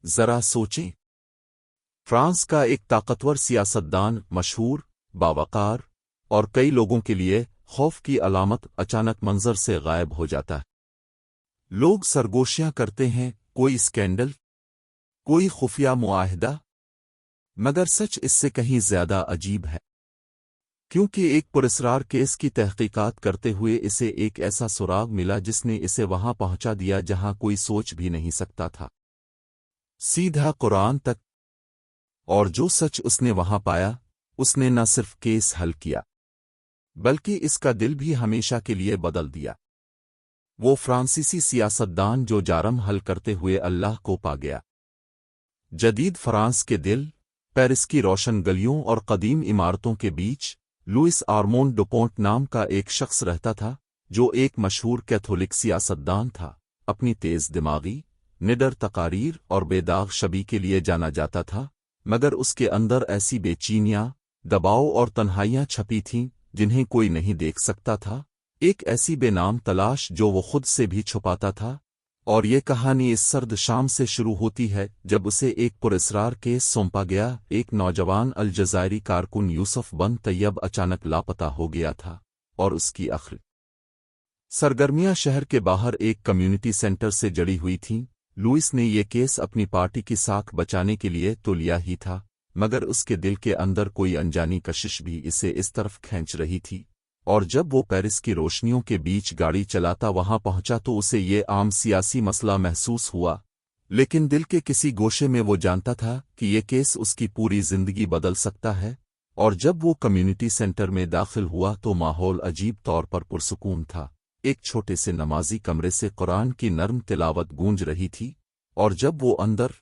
ذرا سوچیں، فرانس کا ایک طاقتور سیاستدان، مشہور، باوقار اور کئی لوگوں کے لیے خوف کی علامت، اچانک منظر سے غائب ہو جاتا ہے۔ لوگ سرگوشیاں کرتے ہیں، کوئی اسکینڈل، کوئی خفیہ معاہدہ، مگر سچ اس سے کہیں زیادہ عجیب ہے، کیونکہ ایک پراسرار کیس کی تحقیقات کرتے ہوئے اسے ایک ایسا سراغ ملا جس نے اسے وہاں پہنچا دیا جہاں کوئی سوچ بھی نہیں سکتا تھا، سیدھا قرآن تک۔ اور جو سچ اس نے وہاں پایا، اس نے نہ صرف کیس حل کیا بلکہ اس کا دل بھی ہمیشہ کے لیے بدل دیا۔ وہ فرانسیسی سیاستدان جو جرم حل کرتے ہوئے اللہ کو پا گیا۔ جدید فرانس کے دل، پیرس کی روشن گلیوں اور قدیم عمارتوں کے بیچ، لوئس آرمونڈ ڈوپونٹ نام کا ایک شخص رہتا تھا، جو ایک مشہور کیتھولک سیاستدان تھا۔ اپنی تیز دماغی، نڈر تقاریر اور بے داغ شبی کے لیے جانا جاتا تھا، مگر اس کے اندر ایسی بے چینیاں، دباؤ اور تنہائیاں چھپی تھیں جنہیں کوئی نہیں دیکھ سکتا تھا، ایک ایسی بے نام تلاش جو وہ خود سے بھی چھپاتا تھا۔ اور یہ کہانی اس سرد شام سے شروع ہوتی ہے جب اسے ایک پراسرار کیس سونپا گیا۔ ایک نوجوان الجزائری کارکن یوسف بن طیب اچانک لاپتہ ہو گیا تھا، اور اس کی آخری سرگرمیاں شہر کے باہر ایک کمیونٹی سینٹر سے جڑی ہوئی تھیں۔ لوئس نے یہ کیس اپنی پارٹی کی ساکھ بچانے کے لیے تو لیا ہی تھا، مگر اس کے دل کے اندر کوئی انجانی کشش بھی اسے اس طرف کھینچ رہی تھی۔ اور جب وہ پیرس کی روشنیوں کے بیچ گاڑی چلاتا وہاں پہنچا تو اسے یہ عام سیاسی مسئلہ محسوس ہوا، لیکن دل کے کسی گوشے میں وہ جانتا تھا کہ یہ کیس اس کی پوری زندگی بدل سکتا ہے۔ اور جب وہ کمیونٹی سینٹر میں داخل ہوا تو ماحول عجیب طور پر پرسکون تھا۔ ایک چھوٹے سے نمازی کمرے سے قرآن کی نرم تلاوت گونج رہی تھی، اور جب وہ اندر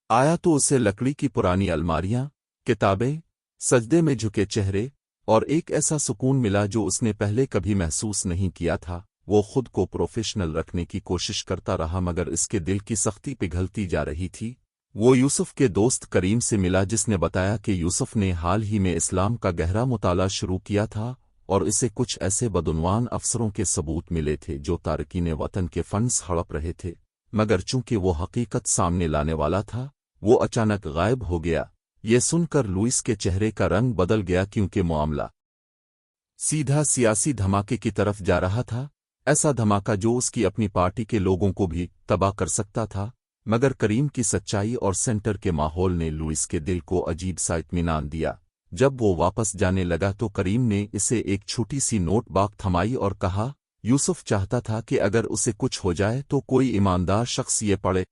آیا تو اسے لکڑی کی پرانی الماریاں، کتابیں، سجدے میں جھکے چہرے اور ایک ایسا سکون ملا جو اس نے پہلے کبھی محسوس نہیں کیا تھا۔ وہ خود کو پروفیشنل رکھنے کی کوشش کرتا رہا مگر اس کے دل کی سختی پگھلتی جا رہی تھی۔ وہ یوسف کے دوست کریم سے ملا جس نے بتایا کہ یوسف نے حال ہی میں اسلام کا گہرا مطالعہ شروع کیا تھا اور اسے کچھ ایسے بدعنوان افسروں کے ثبوت ملے تھے جو تارکین وطن کے فنڈز ہڑپ رہے تھے، مگر چونکہ وہ حقیقت سامنے لانے والا تھا، وہ اچانک غائب ہو گیا۔ یہ سن کر لوئس کے چہرے کا رنگ بدل گیا کیونکہ معاملہ سیدھا سیاسی دھماکے کی طرف جا رہا تھا، ایسا دھماکہ جو اس کی اپنی پارٹی کے لوگوں کو بھی تباہ کر سکتا تھا۔ مگر کریم کی سچائی اور سینٹر کے ماحول نے لوئس کے دل کو عجیب سا اطمینان دیا۔ جب وہ واپس جانے لگا تو کریم نے اسے ایک چھوٹی سی نوٹ بک تھمائی اور کہا، یوسف چاہتا تھا کہ اگر اسے کچھ ہو جائے تو کوئی ایماندار شخص یہ پڑھے۔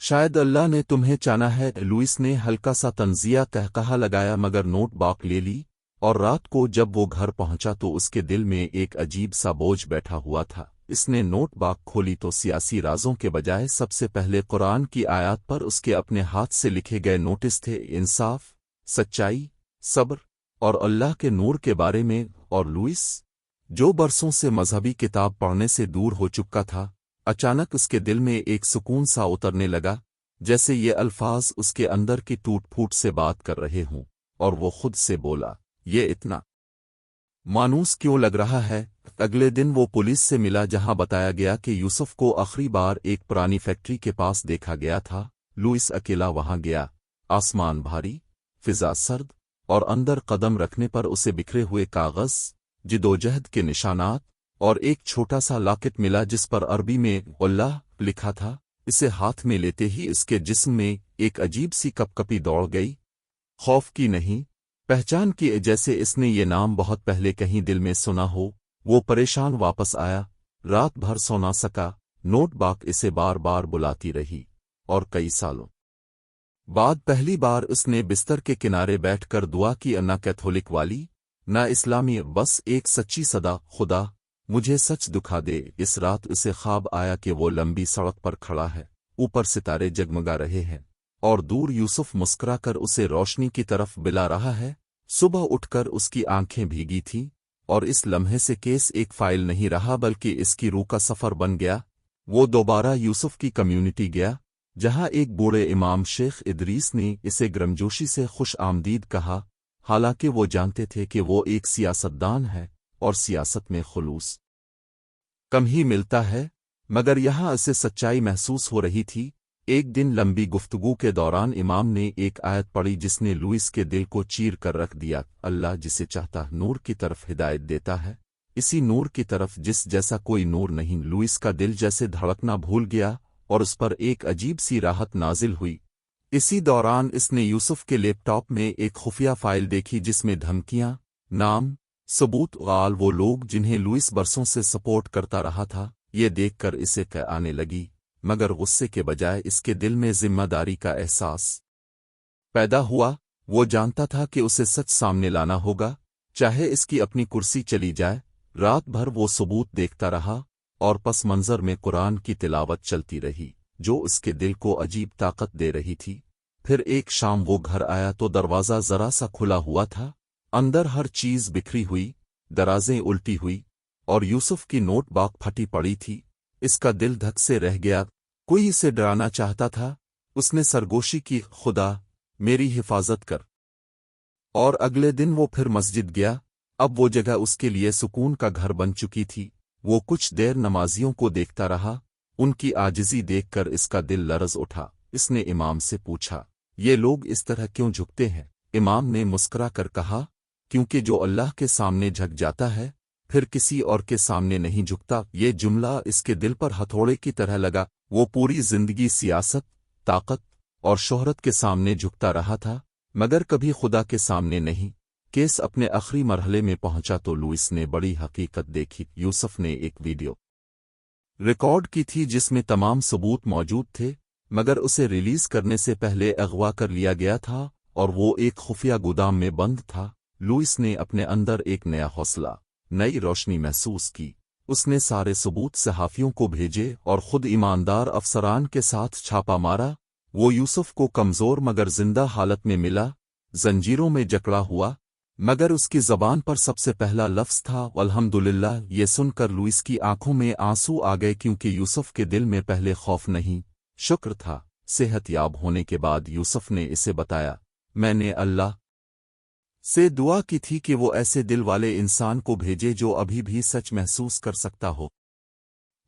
شاید اللہ نے تمہیں چانا ہے۔ لوئس نے ہلکا سا طنزیہ قہقہا لگایا مگر نوٹ بک لے لی، اور رات کو جب وہ گھر پہنچا تو اس کے دل میں ایک عجیب سا بوجھ بیٹھا ہوا تھا۔ اس نے نوٹ بک کھولی تو سیاسی رازوں کے بجائے سب سے پہلے قرآن کی آیات پر اس کے اپنے ہاتھ سے لکھے گئے نوٹس تھے، انصاف، سچائی، صبر اور اللہ کے نور کے بارے میں۔ اور لوئس، جو برسوں سے مذہبی کتاب پڑھنے سے دور ہو چکا تھا، اچانک اس کے دل میں ایک سکون سا اترنے لگا، جیسے یہ الفاظ اس کے اندر کی ٹوٹ پھوٹ سے بات کر رہے ہوں، اور وہ خود سے بولا، یہ اتنا مانوس کیوں لگ رہا ہے؟ اگلے دن وہ پولیس سے ملا جہاں بتایا گیا کہ یوسف کو آخری بار ایک پرانی فیکٹری کے پاس دیکھا گیا تھا۔ لوئس اکیلا وہاں گیا، آسمان بھاری، فضا سرد، اور اندر قدم رکھنے پر اسے بکھرے ہوئے کاغذ، جدوجہد کے نشانات اور ایک چھوٹا سا لاکٹ ملا جس پر عربی میں اللہ لکھا تھا۔ اسے ہاتھ میں لیتے ہی اس کے جسم میں ایک عجیب سی کپکپی دوڑ گئی، خوف کی نہیں، پہچان کی، جیسے اس نے یہ نام بہت پہلے کہیں دل میں سنا ہو۔ وہ پریشان واپس آیا، رات بھر سو نہ سکا، نوٹ بک اسے بار بار بلاتی رہی، اور کئی سالوں بعد پہلی بار اس نے بستر کے کنارے بیٹھ کر دعا کی، نہ کیتھولک والی، نہ اسلامی، بس ایک سچی صدا، خدا مجھے سچ دکھا دے۔ اس رات اسے خواب آیا کہ وہ لمبی سڑک پر کھڑا ہے، اوپر ستارے جگمگا رہے ہیں، اور دور یوسف مسکرا کر اسے روشنی کی طرف بلا رہا ہے۔ صبح اٹھ کر اس کی آنکھیں بھیگی تھیں، اور اس لمحے سے کیس ایک فائل نہیں رہا بلکہ اس کی روح کا سفر بن گیا۔ وہ دوبارہ یوسف کی کمیونٹی گیا، جہاں ایک بوڑھے امام شیخ ادریس نے اسے گرمجوشی سے خوش آمدید کہا، حالانکہ وہ جانتے تھے کہ وہ ایک سیاستدان ہے اور سیاست میں خلوص کم ہی ملتا ہے، مگر یہاں اسے سچائی محسوس ہو رہی تھی۔ ایک دن لمبی گفتگو کے دوران امام نے ایک آیت پڑھی جس نے لوئس کے دل کو چیر کر رکھ دیا۔ اللہ جسے چاہتا نور کی طرف ہدایت دیتا ہے، اسی نور کی طرف جس جیسا کوئی نور نہیں۔ لوئس کا دل جیسے دھڑکنا بھول گیا اور اس پر ایک عجیب سی راحت نازل ہوئی۔ اسی دوران اس نے یوسف کے لیپ ٹاپ میں ایک خفیہ فائل دیکھی جس میں دھمکیاں، نام، ثبوت غال وہ لوگ جنہیں لوئس برسوں سے سپورٹ کرتا رہا تھا۔ یہ دیکھ کر اسے آنے لگی، مگر غصے کے بجائے اس کے دل میں ذمہ داری کا احساس پیدا ہوا۔ وہ جانتا تھا کہ اسے سچ سامنے لانا ہوگا، چاہے اس کی اپنی کرسی چلی جائے۔ رات بھر وہ ثبوت دیکھتا رہا اور پس منظر میں قرآن کی تلاوت چلتی رہی جو اس کے دل کو عجیب طاقت دے رہی تھی۔ پھر ایک شام وہ گھر آیا تو دروازہ ذرا سا کھلا ہوا تھا، اندر ہر چیز بکھری ہوئی، درازیں الٹی ہوئی اور یوسف کی نوٹ باک پھٹی پڑی تھی۔ اس کا دل دھک سے رہ گیا، کوئی اسے ڈرانا چاہتا تھا۔ اس نے سرگوشی کی، خدا میری حفاظت کر۔ اور اگلے دن وہ پھر مسجد گیا۔ اب وہ جگہ اس کے لیے سکون کا گھر بن چکی تھی۔ وہ کچھ دیر نمازیوں کو دیکھتا رہا، ان کی عاجزی دیکھ کر اس کا دل لرز اٹھا۔ اس نے امام سے پوچھا، یہ لوگ اس طرح کیوں جھکتے ہیں؟ امام نے مسکرا کر کہا، کیونکہ جو اللہ کے سامنے جھک جاتا ہے پھر کسی اور کے سامنے نہیں جھکتا۔ یہ جملہ اس کے دل پر ہتھوڑے کی طرح لگا۔ وہ پوری زندگی سیاست، طاقت اور شہرت کے سامنے جھکتا رہا تھا، مگر کبھی خدا کے سامنے نہیں۔ کیس اپنے آخری مرحلے میں پہنچا تو لوئس نے بڑی حقیقت دیکھی۔ یوسف نے ایک ویڈیو ریکارڈ کی تھی جس میں تمام ثبوت موجود تھے، مگر اسے ریلیز کرنے سے پہلے اغوا کر لیا گیا تھا اور وہ ایک خفیہ گودام میں بند تھا۔ لوئس نے اپنے اندر ایک نیا حوصلہ، نئی روشنی محسوس کی۔ اس نے سارے ثبوت صحافیوں کو بھیجے اور خود ایماندار افسران کے ساتھ چھاپا مارا۔ وہ یوسف کو کمزور مگر زندہ حالت میں ملا، زنجیروں میں جکڑا ہوا، مگر اس کی زبان پر سب سے پہلا لفظ تھا الحمدللہ۔ یہ سن کر لوئس کی آنکھوں میں آنسو آ گئے، کیونکہ یوسف کے دل میں پہلے خوف نہیں، شکر تھا۔ صحت یاب ہونے کے بعد یوسف نے اسے بتایا، میں نے اللہ سے دعا کی تھی کہ وہ ایسے دل والے انسان کو بھیجے جو ابھی بھی سچ محسوس کر سکتا ہو،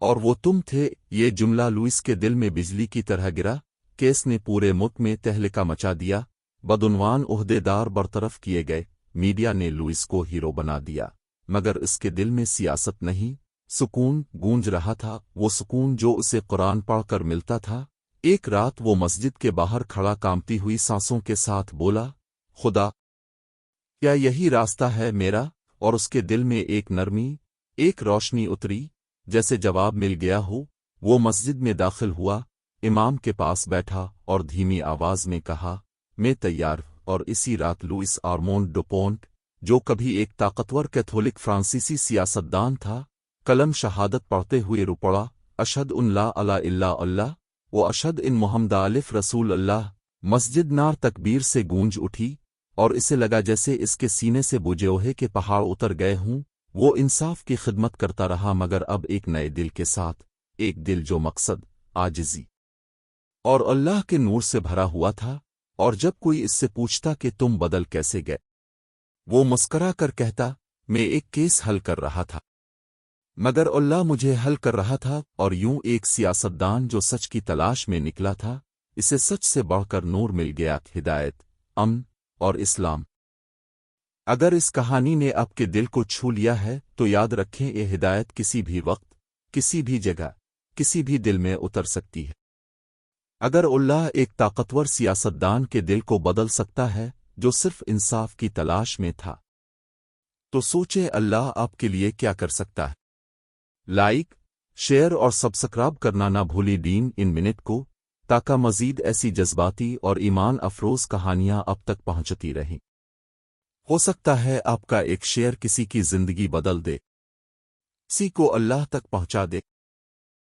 اور وہ تم تھے۔ یہ جملہ لوئس کے دل میں بجلی کی طرح گرا۔ کیس نے پورے ملک میں تہلکہ مچا دیا، بدعنوان عہدے دار برطرف کیے گئے، میڈیا نے لوئس کو ہیرو بنا دیا، مگر اس کے دل میں سیاست نہیں، سکون گونج رہا تھا، وہ سکون جو اسے قرآن پڑھ کر ملتا تھا۔ ایک رات وہ مسجد کے باہر کھڑا کانپتی ہوئی سانسوں کے ساتھ بولا، خدا کیا یہی راستہ ہے میرا؟ اور اس کے دل میں ایک نرمی، ایک روشنی اتری، جیسے جواب مل گیا ہو۔ وہ مسجد میں داخل ہوا، امام کے پاس بیٹھا اور دھیمی آواز میں کہا، میں تیار۔ اور اسی رات لوئس آرمونڈ ڈوپونٹ، جو کبھی ایک طاقتور کیتھولک فرانسیسی سیاستدان تھا، کلم شہادت پڑھتے ہوئے رو پڑا، اشہد ان لا الہ الا اللہ و اشہد ان محمد رسول اللہ۔ مسجد نار تکبیر سے گونج اٹھی اور اسے لگا جیسے اس کے سینے سے بجھوہے کے پہاڑ اتر گئے ہوں۔ وہ انصاف کی خدمت کرتا رہا، مگر اب ایک نئے دل کے ساتھ، ایک دل جو مقصد، عاجزی اور اللہ کے نور سے بھرا ہوا تھا۔ اور جب کوئی اس سے پوچھتا کہ تم بدل کیسے گئے، وہ مسکرا کر کہتا، میں ایک کیس حل کر رہا تھا، مگر اللہ مجھے حل کر رہا تھا۔ اور یوں ایک سیاستدان جو سچ کی تلاش میں نکلا تھا، اسے سچ سے بڑھ کر نور مل گیا، ہدایت، امن اور اسلام۔ اگر اس کہانی نے آپ کے دل کو چھو لیا ہے تو یاد رکھیں، یہ ہدایت کسی بھی وقت، کسی بھی جگہ، کسی بھی دل میں اتر سکتی ہے۔ اگر اللہ ایک طاقتور سیاستدان کے دل کو بدل سکتا ہے جو صرف انصاف کی تلاش میں تھا، تو سوچیں اللہ آپ کے لیے کیا کر سکتا ہے۔ لائک، شیئر اور سبسکرائب کرنا نہ بھولی ڈین ان منٹ کو، تاکہ مزید ایسی جذباتی اور ایمان افروز کہانیاں اب تک پہنچتی رہیں۔ ہو سکتا ہے آپ کا ایک شیئر کسی کی زندگی بدل دے، کسی کو اللہ تک پہنچا دے۔